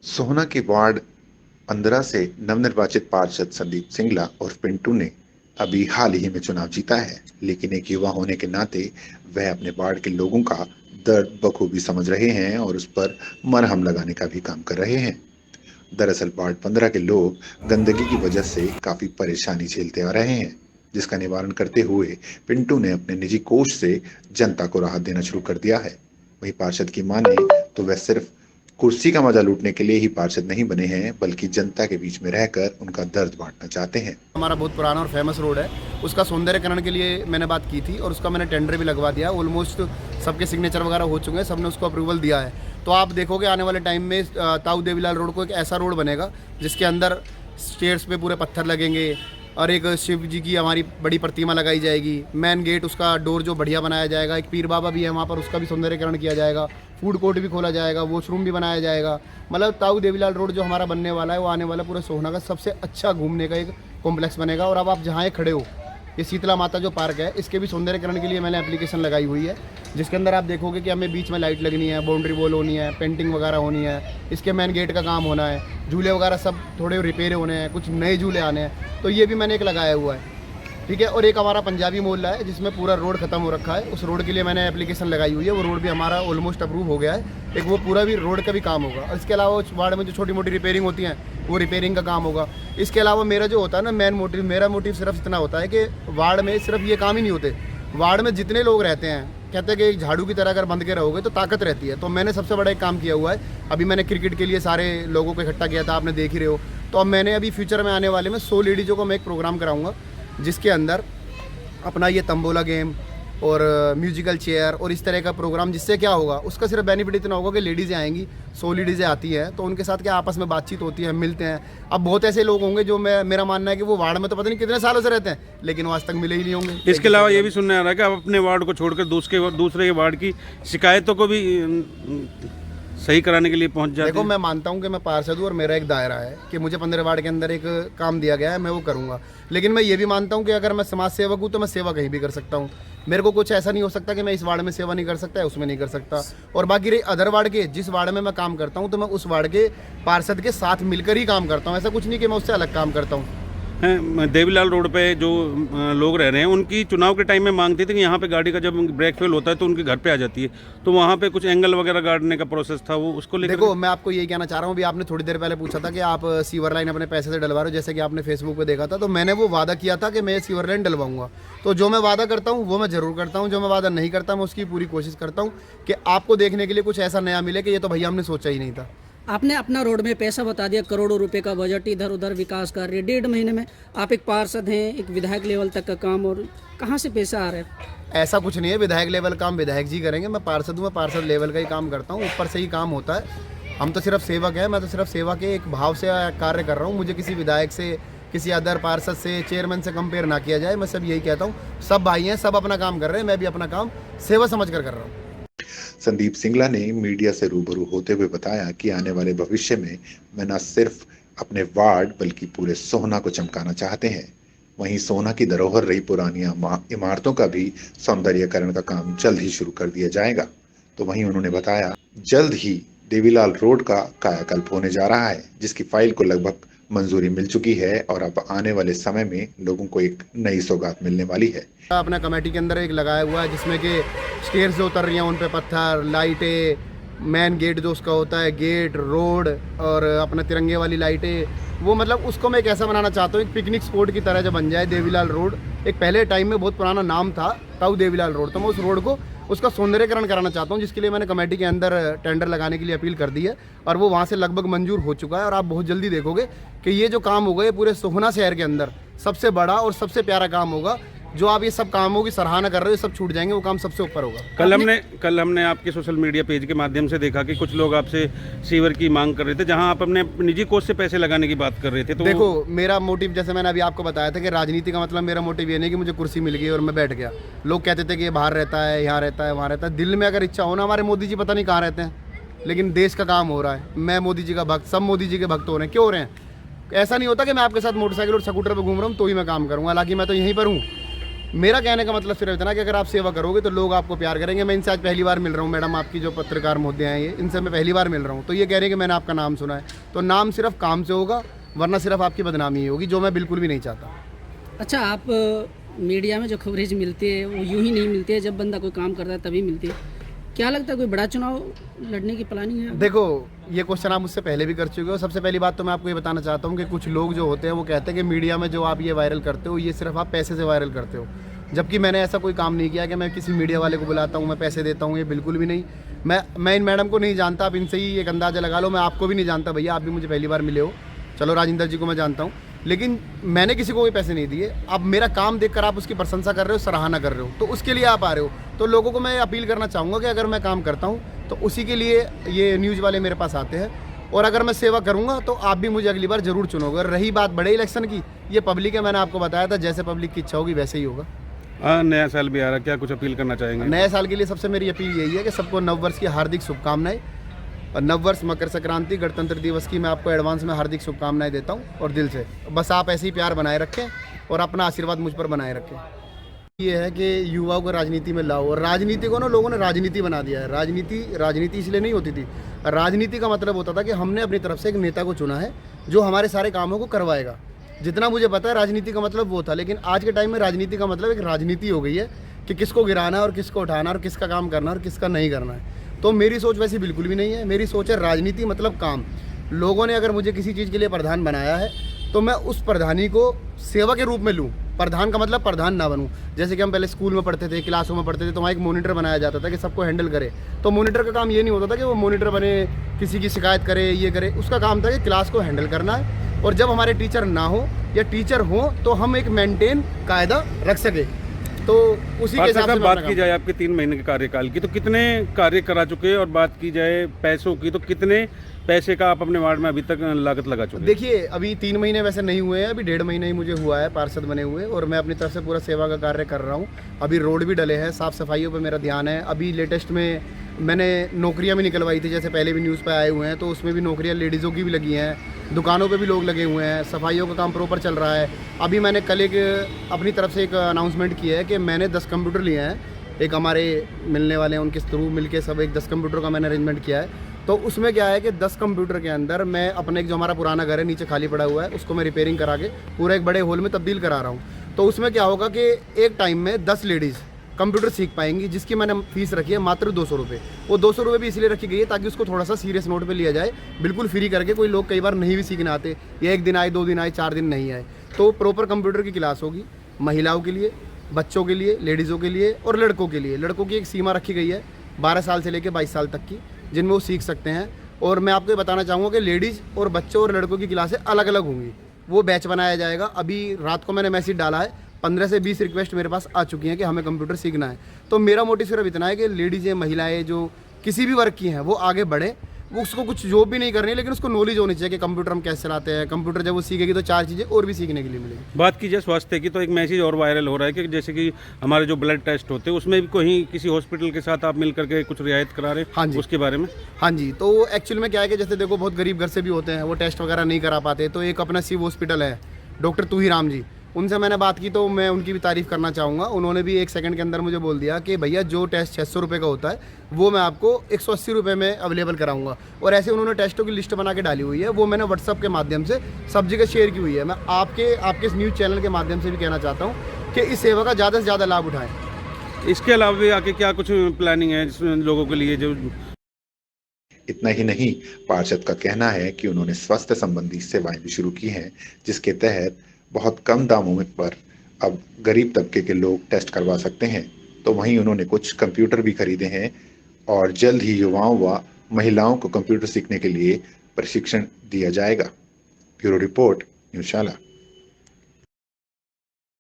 सोहना के वार्ड 15 से नवनिर्वाचित पार्षद संदीप सिंगला और पिंटू ने अभी हाल ही में चुनाव जीता है, लेकिन एक युवा होने के नाते वह अपने वार्ड के लोगों का दर्द बखूबी समझ रहे हैं और उस पर मरहम लगाने का भी काम कर रहे हैं। दरअसल वार्ड 15 के लोग गंदगी की वजह से काफी परेशानी झेलते आ रहे हैं, जिसका निवारण करते हुए पिंटू ने अपने निजी कोष से जनता को राहत देना शुरू कर दिया है। वहीं पार्षद की माने तो वह सिर्फ कुर्सी का मजा लूटने के लिए ही पार्षद नहीं बने हैं, बल्कि जनता के बीच में रहकर उनका दर्द बांटना चाहते हैं। हमारा बहुत पुराना और फेमस रोड है, उसका सौंदर्यकरण के लिए मैंने बात की थी और उसका मैंने टेंडर भी लगवा दिया। ऑलमोस्ट सबके सिग्नेचर वगैरह हो चुके हैं, सबने उसको अप्रूवल दिया है। तो आप देखोगे आने वाले टाइम में ताऊ देवीलाल रोड को एक ऐसा रोड बनेगा जिसके अंदर स्टेयर्स पे पूरे पत्थर लगेंगे और एक शिव जी की हमारी बड़ी प्रतिमा लगाई जाएगी। मेन गेट उसका डोर जो बढ़िया बनाया जाएगा, एक पीर बाबा भी है वहाँ पर, उसका भी सौंदर्यकरण किया जाएगा। फूड कोर्ट भी खोला जाएगा, वॉशरूम भी बनाया जाएगा। मतलब ताऊ देवीलाल रोड जो हमारा बनने वाला है वो आने वाला पूरे सोहना का सबसे अच्छा घूमने का एक कॉम्प्लेक्स बनेगा। और अब आप जहाँ खड़े हो, ये शीतला माता जो पार्क है, इसके भी सौंदर्यकरण के लिए मैंने एप्लीकेशन लगाई हुई है, जिसके अंदर आप देखोगे कि हमें बीच में लाइट लगनी है, बाउंड्री वॉल होनी है, पेंटिंग वगैरह होनी है, इसके मेन गेट का काम होना है, झूले वगैरह सब थोड़े रिपेयर होने हैं, कुछ नए झूले आने हैं। तो ये भी मैंने एक लगाया हुआ है, ठीक है। और एक हमारा पंजाबी मोहल्ला है जिसमें पूरा रोड खत्म हो रखा है, उस रोड के लिए मैंने एप्लीकेशन लगाई हुई है। वो रोड भी हमारा ऑलमोस्ट अप्रूव हो गया है, एक वो पूरा भी रोड का भी काम होगा। और इसके अलावा वार्ड में जो छोटी मोटी रिपेयरिंग होती हैं वो रिपेयरिंग का काम होगा। इसके अलावा मेरा जो होता है ना मेन मोटिव, मेरा मोटिव सिर्फ इतना होता है कि वार्ड में सिर्फ ये काम ही नहीं होते, वार्ड में जितने लोग रहते हैं, कहते हैं कि एक झाड़ू की तरह अगर बंद के रहोगे तो ताकत रहती है। तो मैंने सबसे बड़ा एक काम किया हुआ है, अभी मैंने क्रिकेट के लिए सारे लोगों को इकट्ठा किया था, आपने देख ही रहे हो। तो अब मैंने अभी फ्यूचर में आने वाले में 100 लेडीज़ों को मैं एक प्रोग्राम कराऊंगा, जिसके अंदर अपना ये तंबोला गेम और म्यूजिकल चेयर और इस तरह का प्रोग्राम, जिससे क्या होगा, उसका सिर्फ बेनिफिट इतना होगा कि लेडीज़ें आएंगी, 100 लेडीज़ें आती हैं तो उनके साथ क्या आपस में बातचीत होती है, मिलते हैं। अब बहुत ऐसे लोग होंगे जो मेरा मानना है कि वो वार्ड में तो पता नहीं कितने सालों से रहते हैं, लेकिन वो आज तक मिले ही नहीं होंगे। इसके अलावा ये भी सुनने आ रहा है कि आप अपने वार्ड को छोड़कर दूसरे के वार्ड की शिकायतों को भी सही कराने के लिए पहुंच जाते हैं। देखो, मैं मानता हूं कि मैं पार्षद हूं और मेरा एक दायरा है कि मुझे 15 वार्ड के अंदर एक काम दिया गया है, मैं वो करूंगा। लेकिन मैं ये भी मानता हूं कि अगर मैं समाज सेवक हूं तो मैं सेवा कहीं भी कर सकता हूं। मेरे को कुछ ऐसा नहीं हो सकता कि मैं इस वार्ड में सेवा नहीं कर सकता, उसमें नहीं कर सकता। और बाकी रही अदर वार्ड के, जिस वार्ड में मैं काम करता हूँ तो मैं उस वार्ड के पार्षद के साथ मिलकर ही काम करता हूँ। ऐसा कुछ नहीं कि मैं उससे अलग काम करता हूँ। देवीलाल रोड पे जो लोग रह रहे हैं, उनकी चुनाव के टाइम में मांग थी कि यहाँ पे गाड़ी का जब ब्रेक फेल होता है तो उनके घर पे आ जाती है, तो वहाँ पे कुछ एंगल वगैरह गाड़ने का प्रोसेस था, वो उसको लेकर। देखो, मैं आपको यही कहना चाह रहा हूँ, अभी आपने थोड़ी देर पहले पूछा था कि आप सीवर लाइन अपने पैसे से डलवा रहे हो, जैसे कि आपने फेसबुक पे देखा था। तो मैंने वो वादा किया था कि मैं सीवर लाइन डलवाऊंगा। तो जो मैं वादा करता हूँ वो मैं जरूर करता हूँ, जो मैं वादा नहीं करता मैं उसकी पूरी कोशिश करता हूँ कि आपको देखने के लिए कुछ ऐसा नया मिले कि ये तो भैया हमने सोचा ही नहीं था। आपने अपना रोड में पैसा बता दिया, करोड़ों रुपए का बजट, इधर उधर विकास कार्य, 1.5 महीने में आप एक पार्षद हैं, एक विधायक लेवल तक का काम, और कहाँ से पैसा आ रहा है? ऐसा कुछ नहीं है, विधायक लेवल काम विधायक जी करेंगे, मैं पार्षद हूँ, मैं पार्षद लेवल का ही काम करता हूँ, ऊपर से ही काम होता है। हम तो सिर्फ सेवक हैं, मैं तो सिर्फ सेवा के एक भाव से कार्य कर रहा हूँ। मुझे किसी विधायक से, किसी अदर पार्षद से, चेयरमैन से कंपेयर ना किया जाए। मैं सब यही कहता हूँ, सब भाई हैं, सब अपना काम कर रहे हैं, मैं भी अपना काम सेवा समझ कर रहा हूँ। संदीप सिंगला ने मीडिया से रूबरू होते हुए बताया कि आने वाले भविष्य में वे न सिर्फ अपने वार्ड बल्कि पूरे सोहना को चमकाना चाहते हैं। वहीं सोहना की धरोहर रही पुरानी इमारतों का भी सौंदर्यीकरण का काम जल्द ही शुरू कर दिया जाएगा। तो वहीं उन्होंने बताया जल्द ही देवीलाल रोड का कायाकल्प होने जा रहा है, जिसकी फाइल को लगभग मंजूरी मिल चुकी है और अब आने वाले समय में लोगों को एक नई सौगात मिलने वाली है। अपना कमेटी के अंदर एक लगाया हुआ है जिसमें कि स्टेयर्स जो उतर रही हैं उन पे पत्थर, लाइटें, मेन गेट जो उसका होता है, गेट, रोड और अपना तिरंगे वाली लाइटें, वो मतलब उसको मैं कैसा बनाना चाहता हूँ, एक पिकनिक स्पॉट की तरह जो बन जाए देवीलाल रोड। एक पहले टाइम में बहुत पुराना नाम था ताऊ देवीलाल रोड, तो मैं उस रोड को उसका सौंदर्यकरण कराना चाहता हूँ, जिसके लिए मैंने कमेटी के अंदर टेंडर लगाने के लिए अपील कर दी है और वो वहाँ से लगभग मंजूर हो चुका है। और आप बहुत जल्दी देखोगे कि ये जो काम होगा ये पूरे सोहना शहर के अंदर सबसे बड़ा और सबसे प्यारा काम होगा। जो आप ये सब कामों की सराहना कर रहे हो, ये सब छूट जाएंगे, वो काम सबसे ऊपर होगा। कल हमने आपके सोशल मीडिया पेज के माध्यम से देखा कि कुछ लोग आपसे सीवर की मांग कर रहे थे, जहां आप अपने निजी कोष से पैसे लगाने की बात कर रहे थे। तो देखो, मेरा मोटिव, जैसे मैंने अभी आपको बताया था कि राजनीति का मतलब मेरा मोटिव ये नहीं कि मुझे कुर्सी मिल गई और मैं बैठ गया। लोग कहते थे कि ये बाहर रहता है, यहाँ रहता है, वहाँ रहता है। दिल में अगर इच्छा हो ना, हमारे मोदी जी पता नहीं कहाँ रहते हैं, लेकिन देश का काम हो रहा है। मैं मोदी जी का भक्त, सब मोदी जी के भक्त हो रहे हैं। क्यों हो रहे हैं? ऐसा नहीं होता कि मैं आपके साथ मोटरसाइकिल और स्कूटर पर घूम रहा हूँ तो ही मैं काम करूँगा, हालांकि मैं तो यहीं पर हूँ। मेरा कहने का मतलब सिर्फ इतना कि अगर आप सेवा करोगे तो लोग आपको प्यार करेंगे। मैं इनसे आज पहली बार मिल रहा हूँ, मैडम आपकी जो पत्रकार महोदय हैं ये, इनसे मैं पहली बार मिल रहा हूँ, तो ये कह रहे हैं कि मैंने आपका नाम सुना है। तो नाम सिर्फ काम से होगा, वरना सिर्फ आपकी बदनामी ही होगी, जो मैं बिल्कुल भी नहीं चाहता। अच्छा, आप मीडिया में जो कवरेज मिलती है वो यूं ही नहीं मिलती है, जब बंदा कोई काम करता है तभी मिलती है। क्या लगता है कोई बड़ा चुनाव लड़ने की प्लानिंग है? देखो, ये क्वेश्चन आप मुझसे पहले भी कर चुके हो। सबसे पहली बात तो मैं आपको ये बताना चाहता हूँ कि कुछ लोग जो होते हैं वो कहते हैं कि मीडिया में जो आप ये वायरल करते हो ये सिर्फ आप पैसे से वायरल करते हो, जबकि मैंने ऐसा कोई काम नहीं किया कि मैं किसी मीडिया वाले को बुलाता हूँ, मैं पैसे देता हूँ, ये बिल्कुल भी नहीं। मैं इन मैडम को नहीं जानता, आप इनसे ही एक अंदाज़ा लगा लो। मैं आपको भी नहीं जानता भैया, आप भी मुझे पहली बार मिले हो। चलो राजेंद्र जी को मैं जानता हूँ, लेकिन मैंने किसी को कोई पैसे नहीं दिए। अब मेरा काम देखकर आप उसकी प्रशंसा कर रहे हो, सराहना कर रहे हो, तो उसके लिए आप आ रहे हो। तो लोगों को मैं अपील करना चाहूँगा कि अगर मैं काम करता हूँ तो उसी के लिए ये न्यूज़ वाले मेरे पास आते हैं, और अगर मैं सेवा करूँगा तो आप भी मुझे अगली बार ज़रूर चुनोगे। और रही बात बड़े इलेक्शन की, ये पब्लिक है, मैंने आपको बताया था, जैसे पब्लिक की इच्छा होगी वैसे ही होगा। हाँ, नया साल भी आ रहा है, क्या कुछ अपील करना चाहेंगे? नए साल के लिए सबसे मेरी अपील यही है कि सबको नववर्ष की हार्दिक शुभकामनाएं। और नववर्ष, मकर संक्रांति, गणतंत्र दिवस की मैं आपको एडवांस में हार्दिक शुभकामनाएं देता हूं, और दिल से। बस आप ऐसे ही प्यार बनाए रखें और अपना आशीर्वाद मुझ पर बनाए रखें। ये है कि युवाओं को राजनीति में लाओ, और राजनीति को ना लोगों ने राजनीति बना दिया है। राजनीति इसलिए नहीं होती थी। राजनीति का मतलब होता था कि हमने अपनी तरफ से एक नेता को चुना है जो हमारे सारे कामों को करवाएगा। जितना मुझे पता है राजनीति का मतलब वो था, लेकिन आज के टाइम में राजनीति का मतलब एक राजनीति हो गई है कि किसको गिराना है और किसको उठाना है और किसका काम करना है और किसका नहीं करना है। तो मेरी सोच वैसी बिल्कुल भी नहीं है। मेरी सोच है राजनीति मतलब काम। लोगों ने अगर मुझे किसी चीज़ के लिए प्रधान बनाया है तो मैं उस प्रधानी को सेवा के रूप में लूँ। प्रधान का मतलब प्रधान ना बनूँ। जैसे कि हम पहले स्कूल में पढ़ते थे, क्लासों में पढ़ते थे, तो वहाँ एक मॉनिटर बनाया जाता था कि सबको हैंडल करे। तो मॉनिटर का काम ये नहीं होता था कि वो मॉनिटर बने, किसी की शिकायत करे, ये करे। उसका काम था कि क्लास को हैंडल करना है, और जब हमारे टीचर ना हो या टीचर हो तो हम एक मेंटेन कायदा रख सके। तो उसी के हिसाब से बात की जाए आपके 3 महीने के कार्यकाल की, तो कितने कार्य करा चुके हैं? और बात की जाए पैसों की, तो कितने पैसे का आप अपने वार्ड में अभी तक लागत लगा चुके हैं? देखिए, अभी 3 महीने वैसे नहीं हुए हैं, अभी 1.5 महीने ही मुझे हुआ है पार्षद बने हुए, और मैं अपनी तरफ से पूरा सेवा का कार्य कर रहा हूँ। अभी रोड भी डले हैं, साफ़ सफाइयों पे मेरा ध्यान है। अभी लेटेस्ट में मैंने नौकरियां भी निकलवाई थी, जैसे पहले भी न्यूज़ पे आए हुए हैं, तो उसमें भी नौकरियां लेडीज़ों की भी लगी हैं, दुकानों पे भी लोग लगे हुए हैं, सफाइयों का काम प्रॉपर चल रहा है। अभी मैंने कल एक अपनी तरफ से एक अनाउंसमेंट किया है कि मैंने 10 कंप्यूटर लिए हैं, एक हमारे मिलने वाले हैं उनके थ्रू मिलके सब एक 10 कंप्यूटर का मैंने अरेंजमेंट किया है। तो उसमें क्या है कि 10 कंप्यूटर के अंदर मैं अपने एक जो हमारा पुराना घर है नीचे खाली पड़ा हुआ है, उसको मैं रिपेयरिंग करा के पूरा एक बड़े हॉल में तब्दील करा रहा हूँ। तो उसमें क्या होगा कि एक टाइम में 10 लेडीज़ कंप्यूटर सीख पाएंगी, जिसकी मैंने फीस रखी है मात्र 200 रुपये। वो 200 रुपये भी इसलिए रखी गई है ताकि उसको थोड़ा सा सीरियस नोट पे लिया जाए, बिल्कुल फ्री करके। कोई लोग कई बार नहीं भी सीखने आते, या 1 दिन आए, 2 दिन आए, 4 दिन नहीं आए, तो प्रॉपर कंप्यूटर की क्लास होगी महिलाओं के लिए, बच्चों के लिए, लेडीज़ों के लिए और लड़कों के लिए। लड़कों की एक सीमा रखी गई है 12 साल से लेकर 22 साल तक की, जिनमें वो सीख सकते हैं। और मैं आपको ये बताना चाहूँगा कि लेडीज़ और बच्चों और लड़कों की क्लासें अलग अलग होंगी, वो बैच बनाया जाएगा। अभी रात को मैंने मैसेज डाला है, 15 से 20 रिक्वेस्ट मेरे पास आ चुकी हैं कि हमें कंप्यूटर सीखना है। तो मेरा मोटिव सिर्फ इतना है कि लेडीज़ें, महिलाएं जो किसी भी वर्ग की हैं वो आगे बढ़े। वो उसको कुछ जॉब भी नहीं करनी है, लेकिन उसको नॉलेज होनी चाहिए कि कंप्यूटर हम कैसे चलाते हैं। कंप्यूटर जब वो सीखेगी तो 4 चीज़ें और भी सीखने के लिए मिलेगी। बात की जाए स्वास्थ्य की, तो एक मैसेज और वायरल हो रहा है कि जैसे कि हमारे जो ब्लड टेस्ट होते हैं उसमें भी कहीं किसी हॉस्पिटल के साथ आप मिल करके कुछ रियायत करा रहे हैं। हाँ जी, उसके बारे में। हाँ जी, तो एक्चुअल में क्या है कि जैसे देखो बहुत गरीब घर से भी होते हैं, वो टेस्ट वगैरह नहीं करा पाते। तो एक अपना शिव हॉस्पिटल है, डॉक्टर तू ही राम जी, उनसे मैंने बात की तो मैं उनकी भी तारीफ़ करना चाहूँगा। उन्होंने भी 1 सेकंड के अंदर मुझे बोल दिया कि भैया जो टेस्ट 600 रुपये का होता है वो मैं आपको 180 रुपये में अवेलेबल कराऊंगा। और ऐसे उन्होंने टेस्टों की लिस्ट बना के डाली हुई है, वो मैंने व्हाट्सअप के माध्यम से सब जगह शेयर की हुई है। मैं आपके इस न्यूज़ चैनल के माध्यम से भी कहना चाहता हूँ कि इस सेवा का ज़्यादा से ज़्यादा लाभ उठाएँ। इसके अलावा भी आगे क्या कुछ प्लानिंग है लोगों के लिए? जो इतना ही नहीं, पार्षद का कहना है कि उन्होंने स्वास्थ्य संबंधी सेवाएं भी शुरू की हैं, जिसके तहत बहुत कम दामों में पर अब गरीब तबके के लोग टेस्ट करवा सकते हैं। तो वहीं उन्होंने कुछ कंप्यूटर भी खरीदे हैं और जल्द ही युवाओं व महिलाओं को कंप्यूटर सीखने के लिए प्रशिक्षण दिया जाएगा। ब्यूरो रिपोर्ट, न्यूज़ शाला।